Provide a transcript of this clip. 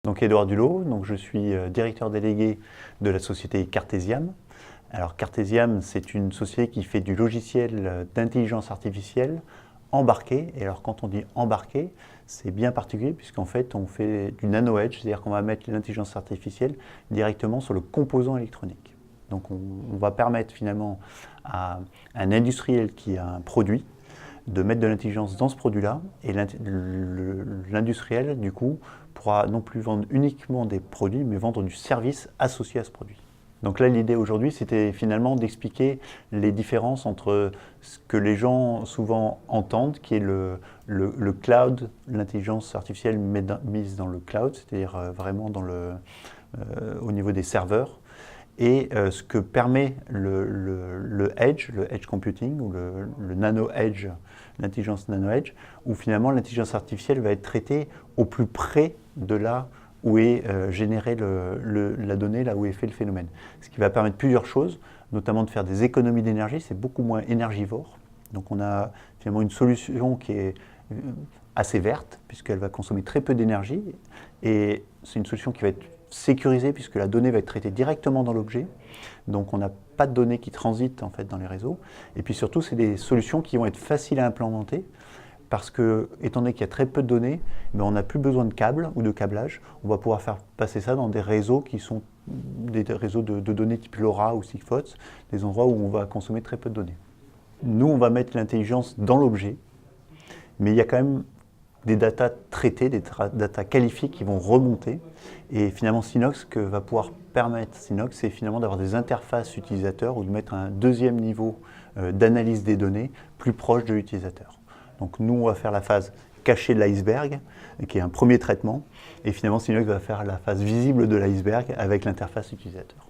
Donc Édouard Dulot, donc je suis directeur délégué de la société Cartesiam. Alors Cartesiam, c'est une société qui fait du logiciel d'intelligence artificielle embarqué. Et alors quand on dit embarqué, c'est bien particulier puisqu'en fait on fait du nano-edge, c'est-à-dire qu'on va mettre l'intelligence artificielle directement sur le composant électronique. Donc on va permettre finalement à un industriel qui a un produit de mettre de l'intelligence dans ce produit-là, et l'industriel, du coup, pourra non plus vendre uniquement des produits, mais vendre du service associé à ce produit. Donc là, l'idée aujourd'hui, c'était finalement d'expliquer les différences entre ce que les gens souvent entendent, qui est le cloud, l'intelligence artificielle mise dans le cloud, c'est-à-dire vraiment au niveau des serveurs, et ce que permet le edge computing, ou le nano-edge, l'intelligence nano-edge, où finalement l'intelligence artificielle va être traitée au plus près de là où est générée la donnée, là où est fait le phénomène. Ce qui va permettre plusieurs choses, notamment de faire des économies d'énergie, c'est beaucoup moins énergivore. Donc on a finalement une solution qui est assez verte, puisqu'elle va consommer très peu d'énergie, et c'est une solution qui va être sécurisée puisque la donnée va être traitée directement dans l'objet, donc on n'a pas de données qui transitent en fait dans les réseaux, et puis surtout c'est des solutions qui vont être faciles à implémenter parce que, étant donné qu'il y a très peu de données, on n'a plus besoin de câbles ou de câblage, on va pouvoir faire passer ça dans des réseaux qui sont des réseaux de données type LoRa ou Sigfox, des endroits où on va consommer très peu de données. Nous, on va mettre l'intelligence dans l'objet, mais il y a quand même des datas traitées, des datas qualifiées qui vont remonter. Et finalement, Synox, ce que va pouvoir permettre Synox, c'est finalement d'avoir des interfaces utilisateurs ou de mettre un deuxième niveau d'analyse des données plus proche de l'utilisateur. Donc nous, on va faire la phase cachée de l'iceberg, qui est un premier traitement. Et finalement, Synox va faire la phase visible de l'iceberg avec l'interface utilisateur.